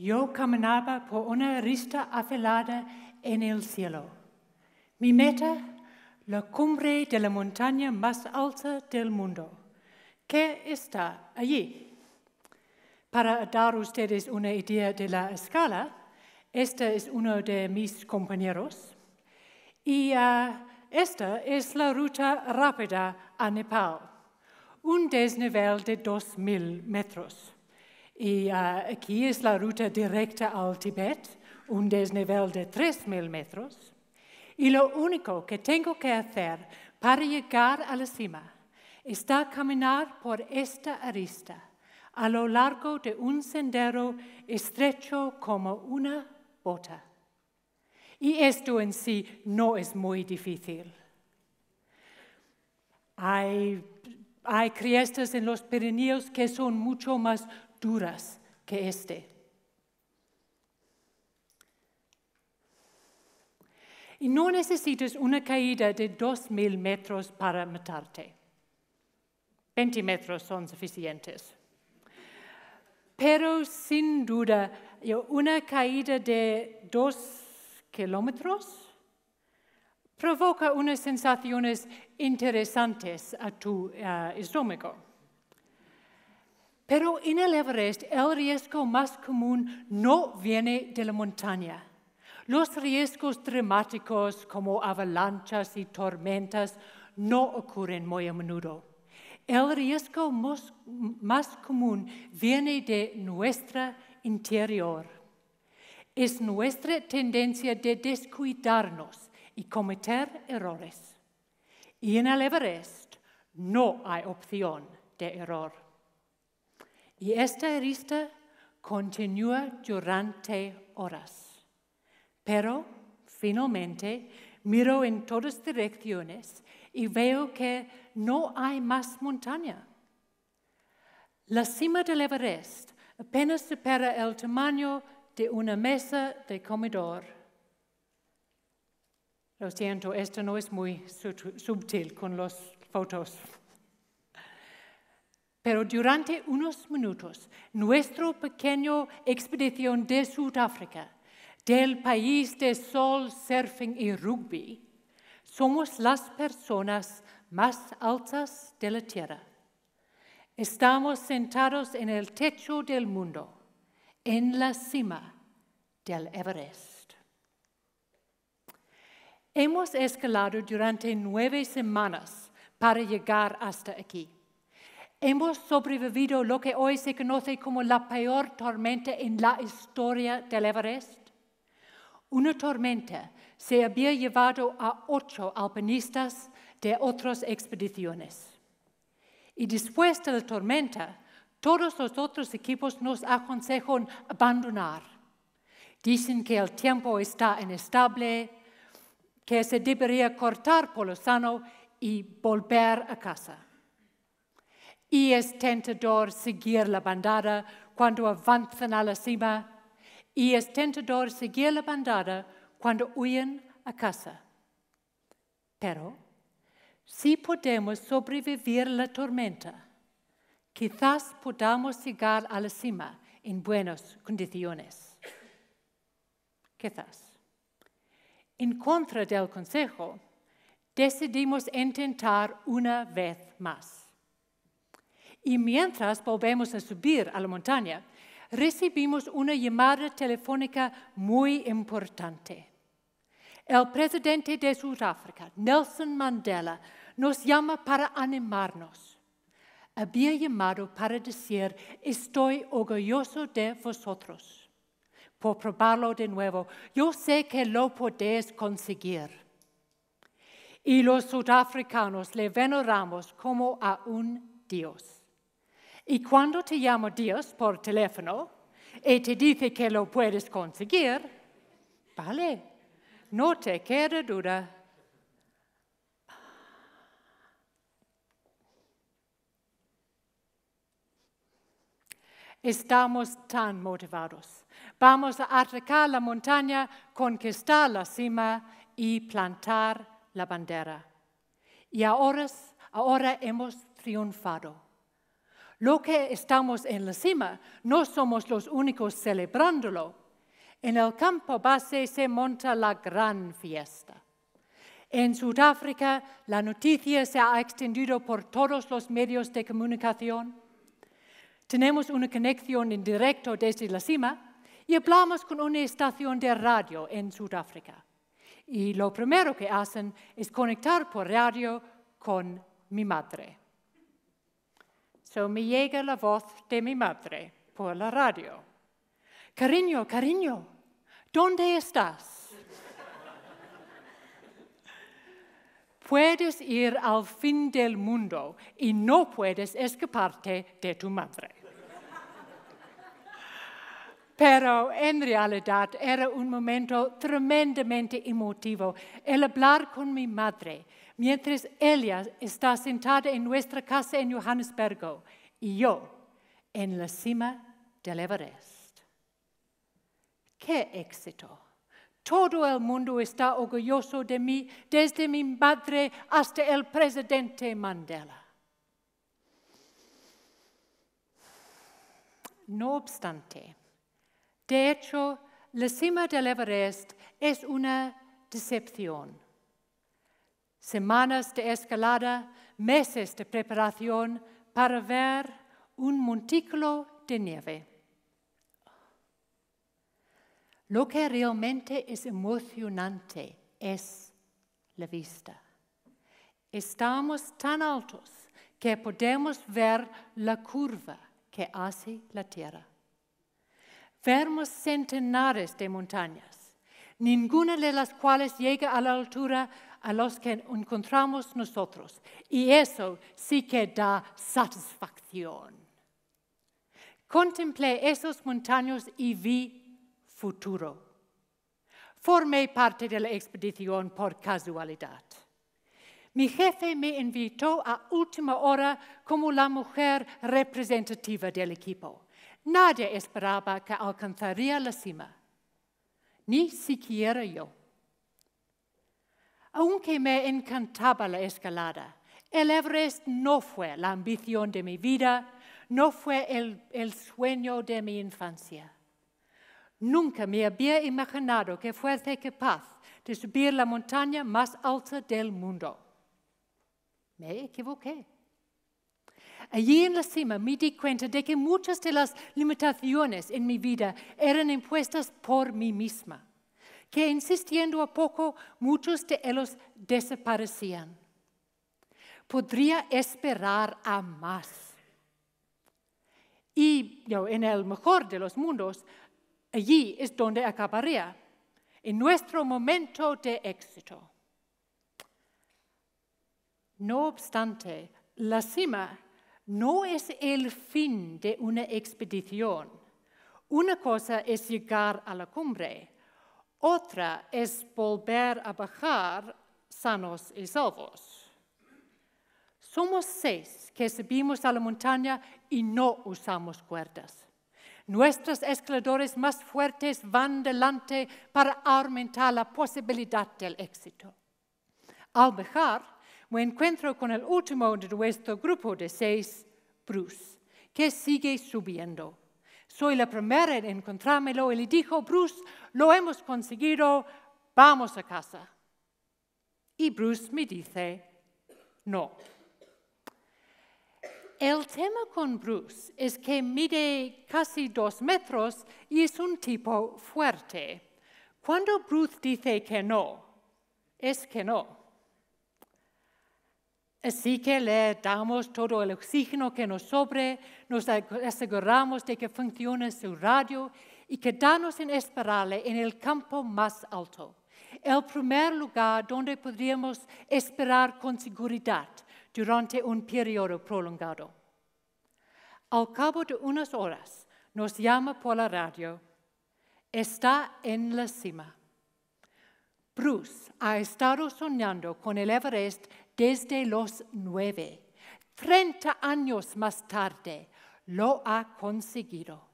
Yo caminaba por una arista afilada en el cielo. Mi meta, la cumbre de la montaña más alta del mundo, que está allí. Para dar a ustedes una idea de la escala, este es uno de mis compañeros y esta es la ruta rápida a Nepal, un desnivel de 2.000 metros. Y aquí es la ruta directa al Tíbet, un desnivel de 3.000 metros. Y lo único que tengo que hacer para llegar a la cima es caminar por esta arista a lo largo de un sendero estrecho como una bota. Y esto en sí no es muy difícil. Hay crestas en los Pirineos que son mucho más duras que este. Y no necesitas una caída de 2.000 metros para matarte. 20 metros son suficientes. Pero sin duda, una caída de 2 kilómetros provoca unas sensaciones interesantes a tu estómago. Pero en el Everest, el riesgo más común no viene de la montaña. Los riesgos dramáticos como avalanchas y tormentas no ocurren muy a menudo. El riesgo más común viene de nuestra interior. Es nuestra tendencia de descuidarnos y cometer errores. Y en el Everest no hay opción de error. Y esta arista continúa durante horas. Pero, finalmente, miro en todas direcciones y veo que no hay más montaña. La cima del Everest apenas supera el tamaño de una mesa de comedor. Lo siento, esto no es muy sutil con las fotos. Pero durante unos minutos, nuestra pequeña expedición de Sudáfrica, del país de sol, surfing y rugby, somos las personas más altas de la Tierra. Estamos sentados en el techo del mundo, en la cima del Everest. Hemos escalado durante 9 semanas para llegar hasta aquí. Hemos sobrevivido lo que hoy se conoce como la peor tormenta en la historia del Everest. Una tormenta se había llevado a 8 alpinistas de otras expediciones. Y después de la tormenta, todos los otros equipos nos aconsejan abandonar. Dicen que el tiempo está inestable, que se debería cortar por lo sano y volver a casa. Y es tentador seguir la bandada cuando avanzan a la cima, y es tentador seguir la bandada cuando huyen a casa. Pero si podemos sobrevivir la tormenta, quizás podamos llegar a la cima en buenas condiciones. Quizás. En contra del consejo, decidimos intentar una vez más. Y mientras volvemos a subir a la montaña, recibimos una llamada telefónica muy importante. El presidente de Sudáfrica, Nelson Mandela, nos llama para animarnos. Había llamado para decir, estoy orgulloso de vosotros. Por probarlo de nuevo, yo sé que lo podéis conseguir. Y los sudafricanos le veneramos como a un Dios. Y cuando te llama Dios por teléfono y te dice que lo puedes conseguir, vale, no te queda duda. Estamos tan motivados. Vamos a atacar la montaña, conquistar la cima y plantar la bandera. Y ahora hemos triunfado. Lo que estamos en la cima no somos los únicos celebrándolo. En el campo base se monta la gran fiesta. En Sudáfrica, la noticia se ha extendido por todos los medios de comunicación. Tenemos una conexión en directo desde la cima y hablamos con una estación de radio en Sudáfrica. Y lo primero que hacen es conectar por radio con mi madre. Me llega la voz de mi madre por la radio. Cariño, ¿dónde estás? Puedes ir al fin del mundo y no puedes escaparte de tu madre. Pero en realidad era un momento tremendamente emotivo el hablar con mi madre, mientras ella está sentada en nuestra casa en Johannesburgo y yo en la cima del Everest. ¡Qué éxito! Todo el mundo está orgulloso de mí, desde mi madre hasta el presidente Mandela. No obstante, de hecho, la cima del Everest es una decepción. Semanas de escalada, meses de preparación para ver un montículo de nieve. Lo que realmente es emocionante es la vista. Estamos tan altos que podemos ver la curva que hace la Tierra. Vemos centenares de montañas, ninguna de las cuales llega a la altura a los que encontramos nosotros. Y eso sí que da satisfacción. Contemplé esos montañas y vi futuro. Formé parte de la expedición por casualidad. Mi jefe me invitó a última hora como la mujer representativa del equipo. Nadie esperaba que alcanzaría la cima, ni siquiera yo. Aunque me encantaba la escalada, el Everest no fue la ambición de mi vida, no fue el sueño de mi infancia. Nunca me había imaginado que fuese capaz de subir la montaña más alta del mundo. Me equivoqué. Allí en la cima me di cuenta de que muchas de las limitaciones en mi vida eran impuestas por mí misma, que insistiendo a poco muchos de ellos desaparecían. Podría esperar a más. Y en el mejor de los mundos, allí es donde acabaría, en nuestro momento de éxito. No obstante, la cima no es el fin de una expedición. Una cosa es llegar a la cumbre, otra es volver a bajar sanos y salvos. Somos 6 que subimos a la montaña y no usamos cuerdas. Nuestros escaladores más fuertes van delante para aumentar la posibilidad del éxito. Al bajar, me encuentro con el último de nuestro grupo de 6, Bruce, que sigue subiendo. Soy la primera en encontrármelo y le dijo, Bruce, lo hemos conseguido, vamos a casa. Y Bruce me dice, no. El tema con Bruce es que mide casi 2 metros y es un tipo fuerte. Cuando Bruce dice que no, es que no. Así que le damos todo el oxígeno que nos sobre, nos aseguramos de que funcione su radio y quedamos en esperarle en el campo más alto, el primer lugar donde podríamos esperar con seguridad durante un periodo prolongado. Al cabo de unas horas nos llama por la radio. Está en la cima. Bruce ha estado soñando con el Everest desde los 9. 30 años más tarde lo ha conseguido.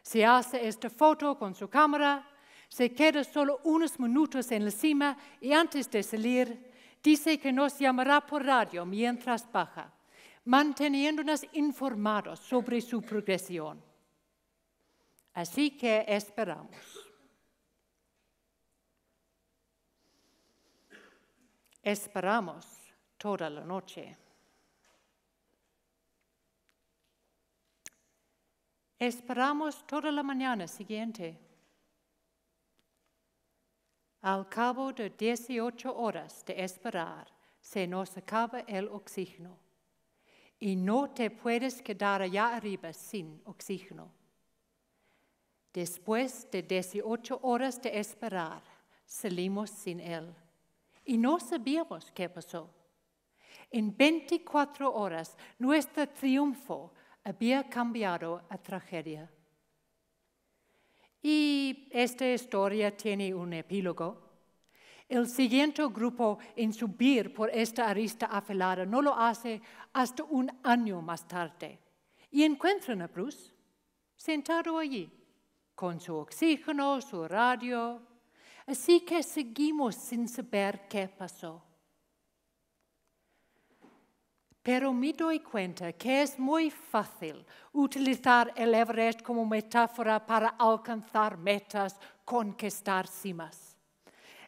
Se hace esta foto con su cámara, se queda solo unos minutos en la cima y antes de salir dice que nos llamará por radio mientras baja. manteniéndonos informados sobre su progresión. Así que esperamos. Esperamos toda la noche. Esperamos toda la mañana siguiente. Al cabo de 18 horas de esperar, se nos acaba el oxígeno. Y no te puedes quedar allá arriba sin oxígeno. Después de 18 horas de esperar, salimos sin él. Y no sabíamos qué pasó. En 24 horas, nuestro triunfo había cambiado a tragedia. Y esta historia tiene un epílogo. El siguiente grupo en subir por esta arista afilada no lo hace hasta un año más tarde. Y encuentran a Bruce sentado allí, con su oxígeno, su radio. Así que seguimos sin saber qué pasó. Pero me doy cuenta que es muy fácil utilizar el Everest como metáfora para alcanzar metas, conquistar cimas.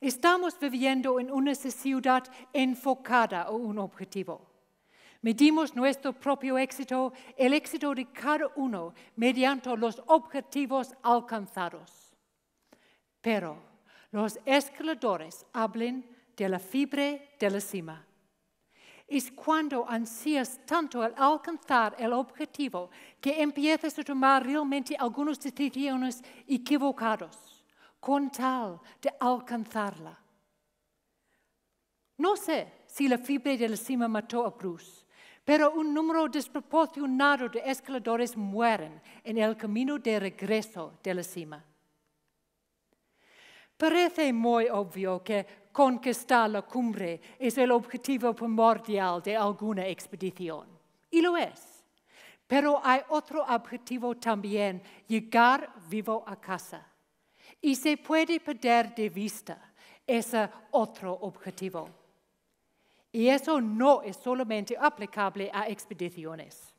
Estamos viviendo en una ciudad enfocada a un objetivo. Medimos nuestro propio éxito, el éxito de cada uno, mediante los objetivos alcanzados. Pero los escaladores hablan de la fiebre de la cima. Es cuando ansías tanto al alcanzar el objetivo que empiezas a tomar realmente algunas decisiones equivocadas con tal de alcanzarla. No sé si la fiebre de la cima mató a Bruce, pero un número desproporcionado de escaladores mueren en el camino de regreso de la cima. Parece muy obvio que conquistar la cumbre es el objetivo primordial de alguna expedición. Y lo es. Pero hay otro objetivo también, llegar vivo a casa. Y se puede perder de vista ese otro objetivo. Y eso no es solamente aplicable a expediciones.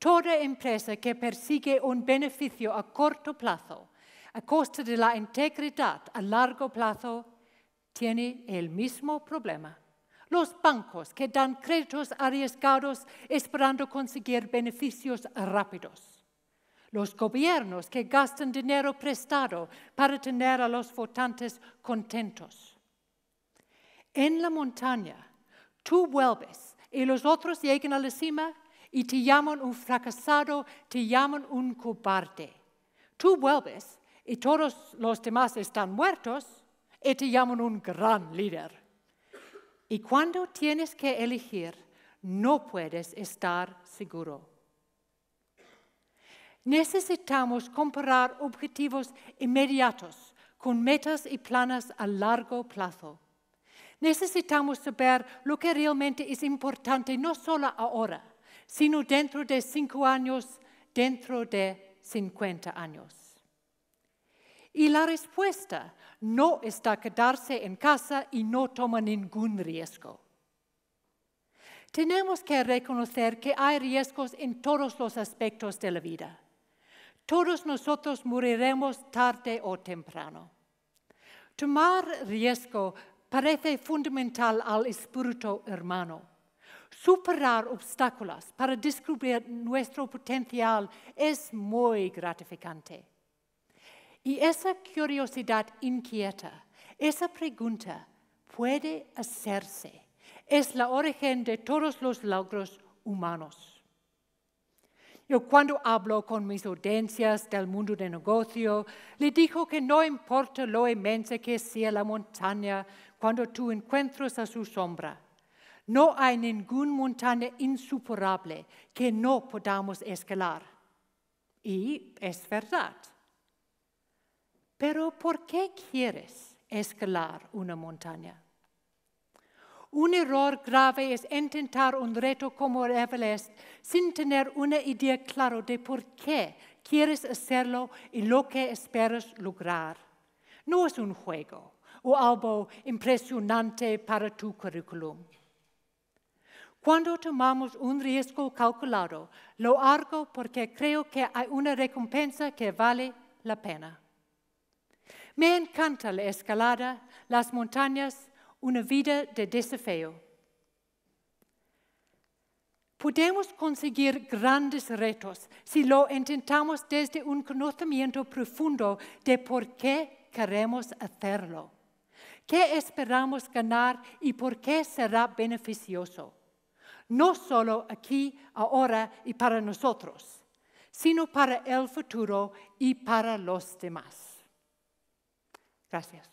Toda empresa que persigue un beneficio a corto plazo a costa de la integridad a largo plazo, tiene el mismo problema. Los bancos que dan créditos arriesgados esperando conseguir beneficios rápidos. Los gobiernos que gastan dinero prestado para tener a los votantes contentos. En la montaña, tú vuelves y los otros llegan a la cima y te llaman un fracasado, te llaman un cobarde. Tú vuelves y todos los demás están muertos y te llaman un gran líder. Y cuando tienes que elegir, no puedes estar seguro. Necesitamos comparar objetivos inmediatos con metas y planes a largo plazo. Necesitamos saber lo que realmente es importante, no solo ahora, sino dentro de 5 años, dentro de 50 años. Y la respuesta no está quedarse en casa y no tomar ningún riesgo. Tenemos que reconocer que hay riesgos en todos los aspectos de la vida. Todos nosotros moriremos tarde o temprano. Tomar riesgo parece fundamental al espíritu hermano. Superar obstáculos para descubrir nuestro potencial es muy gratificante. Y esa curiosidad inquieta, esa pregunta puede hacerse. Es la origen de todos los logros humanos. Yo cuando hablo con mis audiencias del mundo de negocio, le digo que no importa lo inmensa que sea la montaña cuando tú encuentras a su sombra. No hay ninguna montaña insuperable que no podamos escalar. Y es verdad. Pero ¿por qué quieres escalar una montaña? Un error grave es intentar un reto como el Everest sin tener una idea clara de por qué quieres hacerlo y lo que esperas lograr. No es un juego o algo impresionante para tu currículum. Cuando tomamos un riesgo calculado, lo hago porque creo que hay una recompensa que vale la pena. Me encanta la escalada, las montañas, una vida de desafío. Podemos conseguir grandes retos si lo intentamos desde un conocimiento profundo de por qué queremos hacerlo, qué esperamos ganar y por qué será beneficioso. No solo aquí, ahora y para nosotros, sino para el futuro y para los demás. Gracias.